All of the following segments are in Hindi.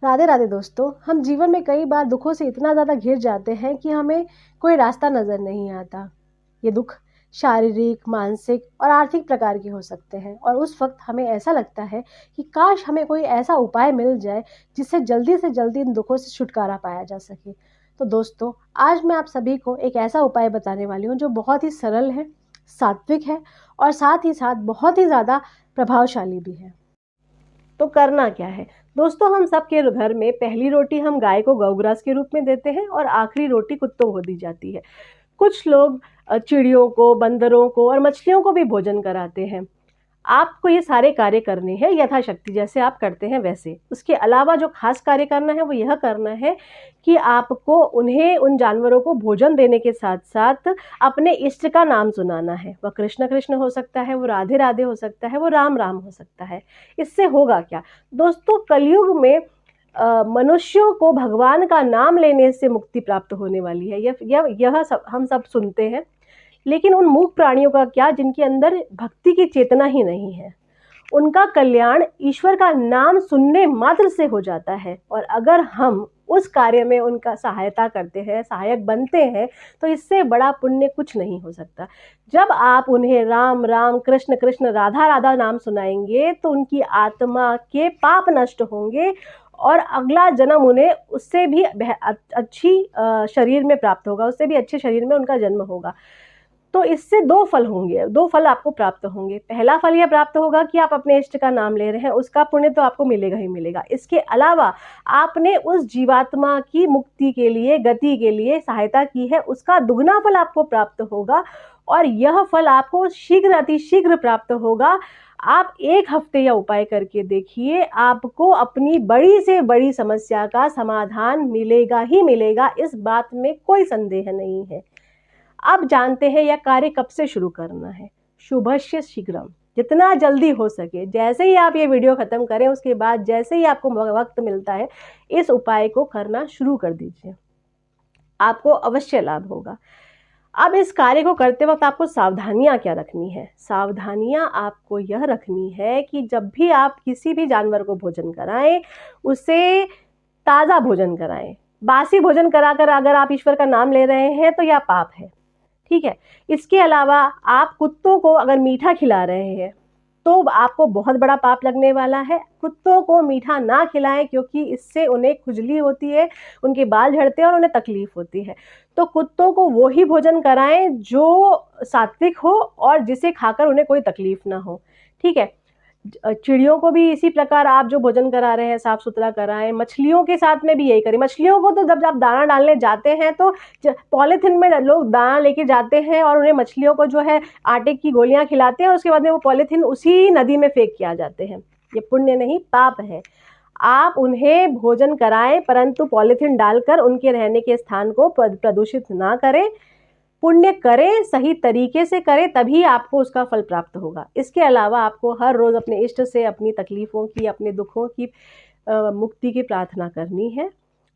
राधे राधे दोस्तों। हम जीवन में कई बार दुखों से इतना ज़्यादा घिर जाते हैं कि हमें कोई रास्ता नज़र नहीं आता। ये दुख शारीरिक, मानसिक और आर्थिक प्रकार के हो सकते हैं और उस वक्त हमें ऐसा लगता है कि काश हमें कोई ऐसा उपाय मिल जाए जिससे जल्दी से जल्दी इन दुखों से छुटकारा पाया जा सके। तो दोस्तों, आज मैं आप सभी को एक ऐसा उपाय बताने वाली हूँ जो बहुत ही सरल है, सात्विक है और साथ ही साथ बहुत ही ज़्यादा प्रभावशाली भी है। तो करना क्या है दोस्तों, हम सबके घर में पहली रोटी हम गाय को गौग्रास के रूप में देते हैं और आखिरी रोटी कुत्तों को दी जाती है। कुछ लोग चिड़ियों को, बंदरों को और मछलियों को भी भोजन कराते हैं। आपको ये सारे कार्य करने हैं यथाशक्ति, जैसे आप करते हैं वैसे। उसके अलावा जो खास कार्य करना है वो यह करना है कि आपको उन जानवरों को भोजन देने के साथ साथ अपने इष्ट का नाम सुनाना है। वह कृष्ण कृष्ण हो सकता है, वो राधे राधे हो सकता है, वो राम राम हो सकता है। इससे होगा क्या दोस्तों, कलयुग में मनुष्यों को भगवान का नाम लेने से मुक्ति प्राप्त होने वाली है। यह सब हम सब सुनते हैं, लेकिन उन मूक प्राणियों का क्या जिनके अंदर भक्ति की चेतना ही नहीं है? उनका कल्याण ईश्वर का नाम सुनने मात्र से हो जाता है। और अगर हम उस कार्य में उनका सहायता करते हैं, सहायक बनते हैं, तो इससे बड़ा पुण्य कुछ नहीं हो सकता। जब आप उन्हें राम राम, कृष्ण कृष्ण, राधा राधा नाम सुनाएंगे तो उनकी आत्मा के पाप नष्ट होंगे और अगला जन्म उन्हें उससे भी अच्छी शरीर में प्राप्त होगा, उससे भी अच्छे शरीर में उनका जन्म होगा। तो इससे दो फल होंगे, दो फल आपको प्राप्त होंगे। पहला फल यह प्राप्त होगा कि आप अपने इष्ट का नाम ले रहे हैं, उसका पुण्य तो आपको मिलेगा ही मिलेगा। इसके अलावा आपने उस जीवात्मा की मुक्ति के लिए, गति के लिए सहायता की है, उसका दुगना फल आपको प्राप्त होगा। और यह फल आपको शीघ्र, अतिशीघ्र प्राप्त होगा। आप 1 हफ्ते यह उपाय करके देखिए, आपको अपनी बड़ी से बड़ी समस्या का समाधान मिलेगा ही मिलेगा, इस बात में कोई संदेह नहीं है। अब जानते हैं यह कार्य कब से शुरू करना है। शुभस्य शीघ्रम, जितना जल्दी हो सके। जैसे ही आप ये वीडियो खत्म करें, उसके बाद जैसे ही आपको वक्त मिलता है, इस उपाय को करना शुरू कर दीजिए, आपको अवश्य लाभ होगा। अब इस कार्य को करते वक्त आपको सावधानियां क्या रखनी है? सावधानियां आपको यह रखनी है कि जब भी आप किसी भी जानवर को भोजन कराएं, उसे ताज़ा भोजन कराएं। बासी भोजन कराकर अगर आप ईश्वर का नाम ले रहे हैं तो यह पाप है, ठीक है। इसके अलावा आप कुत्तों को अगर मीठा खिला रहे हैं तो आपको बहुत बड़ा पाप लगने वाला है। कुत्तों को मीठा ना खिलाएं, क्योंकि इससे उन्हें खुजली होती है, उनके बाल झड़ते हैं और उन्हें तकलीफ होती है। तो कुत्तों को वो ही भोजन कराएं जो सात्विक हो और जिसे खाकर उन्हें कोई तकलीफ ना हो, ठीक है। चिड़ियों को भी इसी प्रकार आप जो भोजन करा रहे हैं साफ सुथरा कराएं। मछलियों के साथ में भी यही करें। मछलियों को तो जब आप दाना डालने जाते हैं तो पॉलीथिन में लोग दाना लेके जाते हैं और उन्हें, मछलियों को जो है आटे की गोलियां खिलाते हैं, उसके बाद में वो पॉलीथिन उसी नदी में फेंक के आ जाते हैं। ये पुण्य नहीं, पाप है। आप उन्हें भोजन कराएं, परंतु पॉलीथिन डालकर उनके रहने के स्थान को प्रदूषित ना करें। पुण्य करें, सही तरीके से करें, तभी आपको उसका फल प्राप्त होगा। इसके अलावा आपको हर रोज़ अपने इष्ट से अपनी तकलीफ़ों की, अपने दुखों की मुक्ति की प्रार्थना करनी है।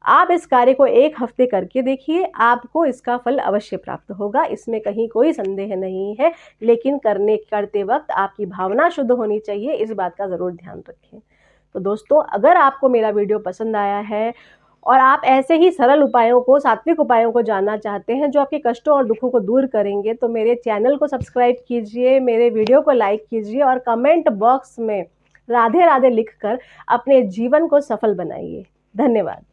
आप इस कार्य को 1 हफ्ते करके देखिए, आपको इसका फल अवश्य प्राप्त होगा, इसमें कहीं कोई संदेह नहीं है। लेकिन करते वक्त आपकी भावना शुद्ध होनी चाहिए, इस बात का ज़रूर ध्यान रखें। तो दोस्तों, अगर आपको मेरा वीडियो पसंद आया है और आप ऐसे ही सरल उपायों को, सात्विक उपायों को जानना चाहते हैं जो आपके कष्टों और दुखों को दूर करेंगे, तो मेरे चैनल को सब्सक्राइब कीजिए, मेरे वीडियो को लाइक कीजिए और कमेंट बॉक्स में राधे राधे लिखकर अपने जीवन को सफल बनाइए। धन्यवाद।